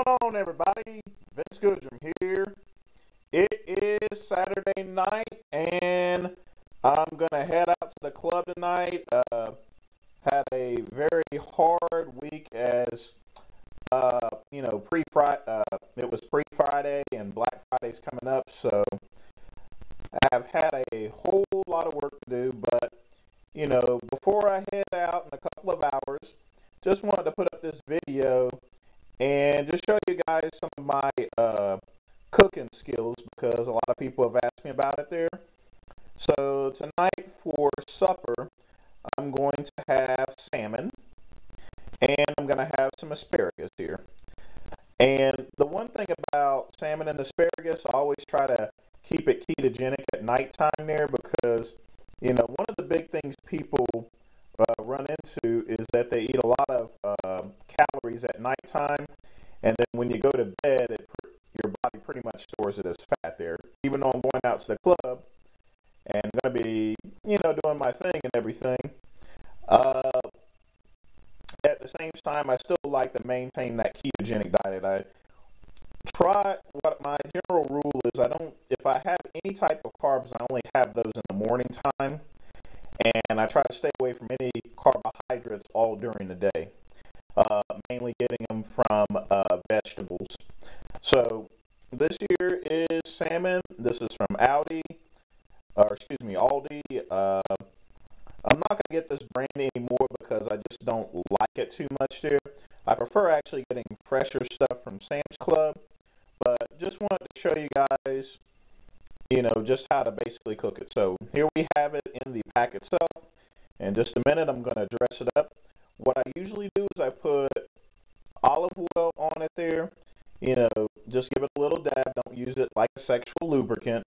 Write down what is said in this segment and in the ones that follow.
on, everybody? Vince Goodrum here. It is Saturday night, and I'm gonna head out to the club tonight. Had a very hard week as pre-Friday. It was pre-Friday, and Black Friday's coming up, so I've had a whole lot of work to do. But before I head out in a couple of hours, just wanted to put up this video and just show you guys some of my cooking skills, because a lot of people have asked me about it there. So tonight for supper, I'm going to have salmon, and I'm going to have some asparagus here. And the one thing about salmon and asparagus, I always try to keep it ketogenic at nighttime there, because one of the big things people run into is that they eat a lot of calories at nighttime, and then when you go to bed, your body pretty much stores it as fat there. Even though I'm going out to the club and going to be, doing my thing and everything, at the same time, I still like to maintain that ketogenic diet. What my general rule is, if I have any type of carbs, I only have those in the morning time, and I try to stay away from any carbohydrates all during the day, mainly getting them from vegetables. So this here is salmon. This is from Aldi. I'm not going to get this brand anymore because I just don't like it too much there. I prefer actually getting fresher stuff from Sam's Club, but just wanted to show you guys, just how to basically cook it. So here we have it in the pack itself. In just a minute, I'm going to dress it up. What I usually do is I put olive oil on it there. Just give it a little dab. Don't use it like a sexual lubricant.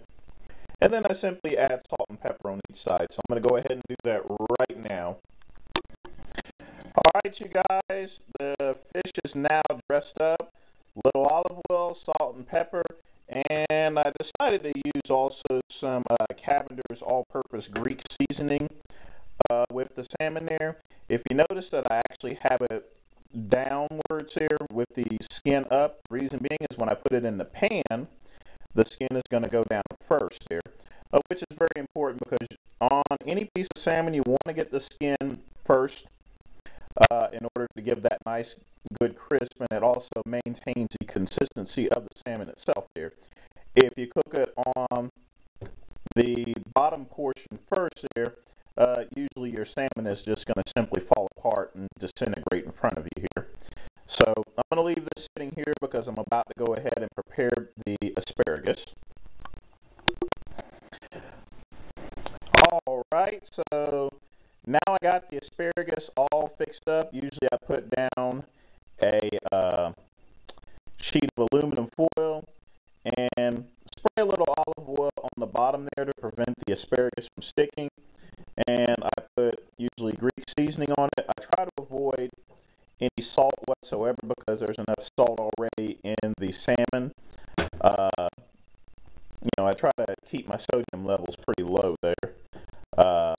And then I simply add salt and pepper on each side. So I'm going to go ahead and do that right now. All right, you guys, the fish is now dressed up. Little olive oil, salt and pepper. And I decided to use also some Cavender's all-purpose Greek seasoning with the salmon there. If you notice that I actually have it downwards here with the skin up, the reason being is when I put it in the pan, the skin is going to go down first there, which is very important because on any piece of salmon you want to get the skin first in order to give that nice good crisp, and it also maintains the consistency of the salmon itself there. If you cook it on the bottom portion first there, usually your salmon is just going to simply fall apart and disintegrate in front of you here. So I'm going to leave this sitting here because I'm about to go ahead and prepare the asparagus. All right, so now I got the asparagus all fixed up. Usually I put down a sheet of aluminum foil and spray a little olive oil on the bottom there to prevent the asparagus from sticking. And I put usually Greek seasoning on it. I try to avoid any salt whatsoever because there's enough salt already in the salmon. I try to keep my sodium levels pretty low there. The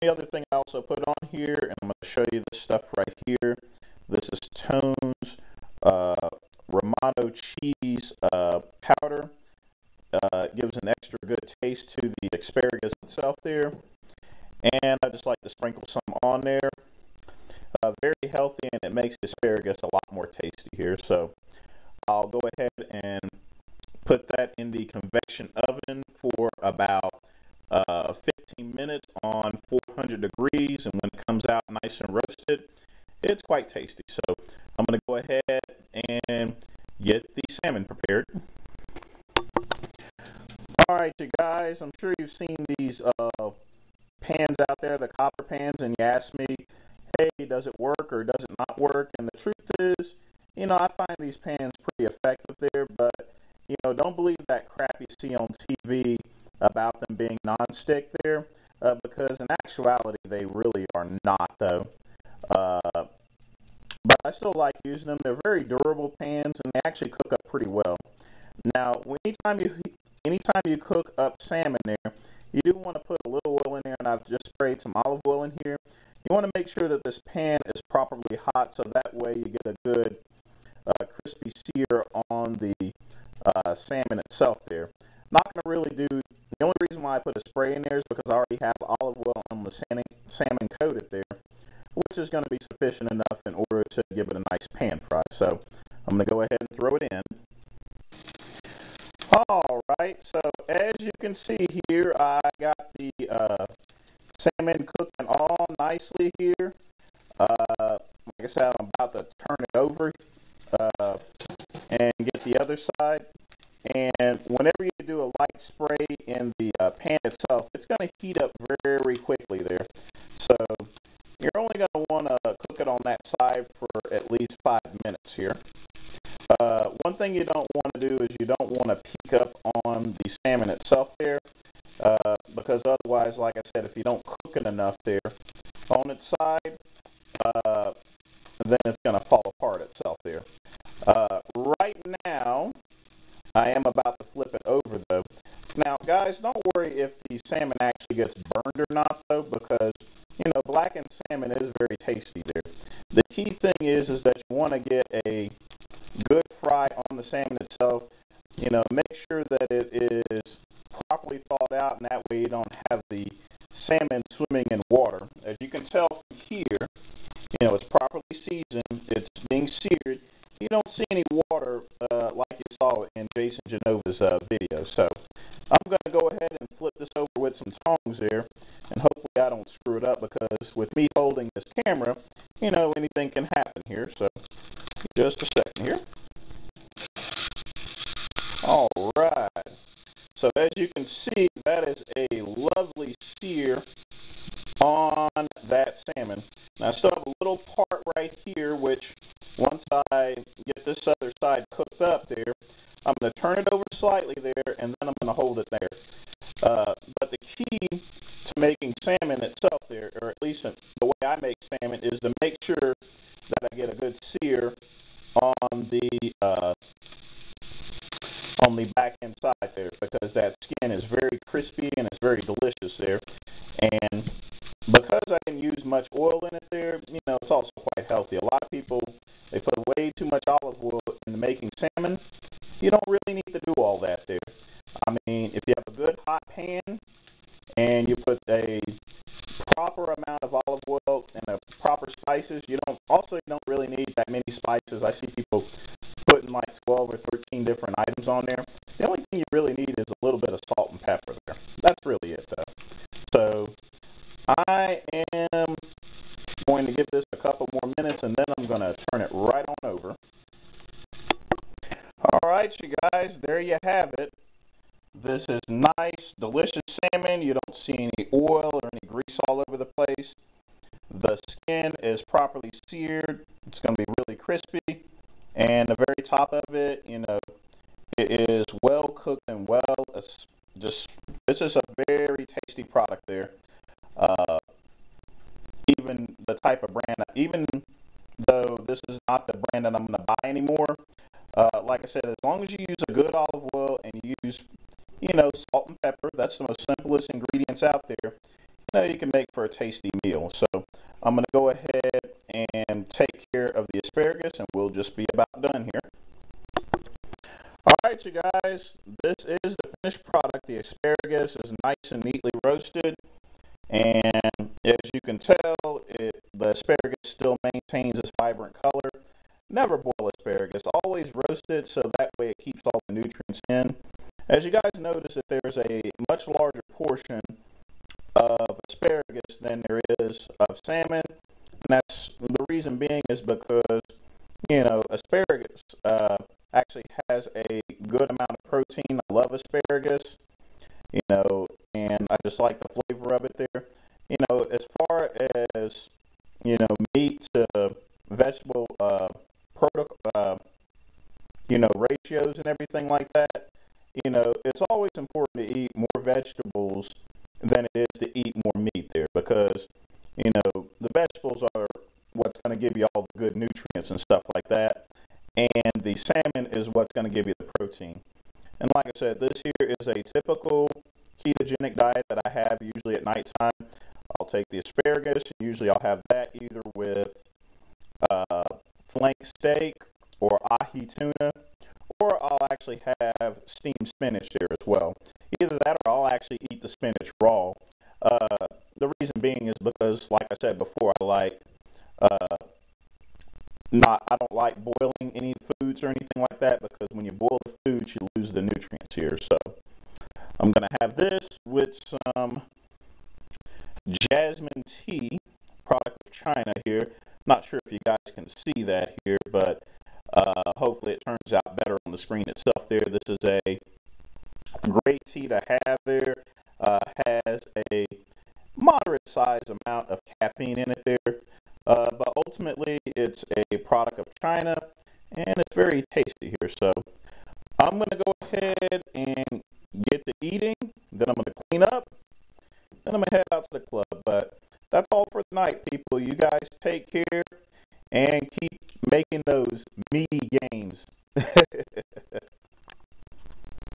only other thing I also put on here, and I'm going to show you this stuff right here. This is Tone's Romano cheese powder. It gives an extra good taste to the asparagus itself there. And I just like to sprinkle some on there. Very healthy, and it makes the asparagus a lot more tasty here. So I'll go ahead and put that in the convection oven for about 15 minutes on 400 degrees, and when it comes out nice and roasted, it's quite tasty. So I'm going to go ahead and get the salmon prepared. All right, you guys, I'm sure you've seen these pans out there, the copper pans, and you ask me, hey, does it work or does it not work? And the truth is, I find these pans pretty effective there, but don't believe that crap you see on TV about them being non-stick there, because in actuality they really are not, though. But I still like using them. They're very durable pans, and they actually cook up pretty well. Now, anytime you cook up salmon there, you do want to put a little oil in there, and I've just sprayed some olive oil in here. You want to make sure that this pan is properly hot, so that way you get a good crispy sear on the salmon itself there. Not going to really do, the only reason why I put a spray in there is because I already have olive oil on the salmon coated there, which is going to be sufficient enough in order to give it a nice pan fry. So I'm going to go ahead and throw it in. All right, so as you can see here, I got the salmon cooking all nicely here. Like I said, I'm about to turn it over and get the other side. And whenever you do a light spray in the pan itself, it's going to heat up very quickly there. So you're only going to want to cook it on that side for at least 5 minutes here. One thing you don't want to do is you don't want to peek up on the salmon itself there, because otherwise, like I said, if you don't cook it enough there on its side, then it's going to fall apart itself there. Right now, I am about to flip it over though. Now, guys, don't worry if the salmon actually gets burned or not though, because blackened salmon is very tasty there. The key thing is that you want to get a good fry on the salmon itself. Make sure that it is properly thawed out, and that way you don't have the salmon swimming in water. As you can tell from here, it's properly seasoned, it's being seared. You don't see any water like you saw in Jason Genova's video. So I'm going to go ahead and flip this over with some tongs there, and hopefully I don't screw it up, because with me holding this camera, anything can happen here. So just a second here. All right. So as you can see, that is a lovely sear on that salmon. Now I still have a little part right here, which once I get this other side cooked up there, I'm going to turn it over slightly there, and then I'm going to hold it there. But the key to making salmon itself there, or at least the way I make salmon, is to make sure that I get a good sear on the back end side there, because that skin is very crispy and it's very delicious there. And because I didn't use much oil in it there, it's also quite healthy. A lot of people, they put way too much olive oil into making salmon. You don't really need to do all that there. I mean, if you have a good hot pan and you put a proper amount of olive oil and proper spices, you don't really need that many spices. I see people putting like 12 or 13 different items on there. The only thing you really need is a little bit of salt and pepper there. That's really it though. So I am going to give this a couple more minutes, and then I'm going to turn it right on over. All right, you guys, there you have it. This is nice, delicious salmon. You don't see any oil or any grease all over the place. The skin is properly seared. It's going to be really crispy. And the very top of it, it is well cooked and this is a very tasty product there. Even the type of brand, even though this is not the brand that I'm going to buy anymore, like I said, as long as you use a good olive oil and you use, salt and pepper, that's the most simplest ingredients out there, you can make for a tasty meal. So I'm going to go ahead and take care of the asparagus, and we'll just be about done here. All right, you guys, this is the finished product. The asparagus is nice and neatly roasted. And as you can tell, the asparagus still maintains its vibrant color. Never boil asparagus, always roast it, so that way it keeps all the nutrients in. As you guys notice, that there's a much larger portion of asparagus than there is of salmon. And that's the reason being is because, asparagus actually has a good amount of protein. I love asparagus, and I just like the flavor of it there. As far as, meat to vegetable ratios and everything like that, it's always important to eat more vegetables than it is to eat more meat there, because, the vegetables are what's going to give you all the good nutrients and stuff like that, and the salmon is what's going to give you the protein. And like I said, this here is a typical ketogenic diet that I have usually at nighttime. I'll take the asparagus, and usually I'll have that either with flank steak or ahi tuna, or I'll actually have steamed spinach there as well. Either that or I'll actually eat the spinach raw. Uh, the reason being is because, like I said before, uh, I don't like boiling any foods or anything like that, because when you boil the foods, you lose the nutrients here. So I'm gonna have this with some jasmine tea, product of China here. Not sure if you guys can see that here, but hopefully it turns out better on the screen itself there. This is a great tea to have there. Has a moderate size amount of caffeine in it there. But ultimately, it's a product of China, and it's very tasty here. So I'm going to go ahead and get to eating. Then I'm going to clean up. Then I'm going to head out to the club. But that's all for tonight, people. You guys take care and keep making those meaty gains.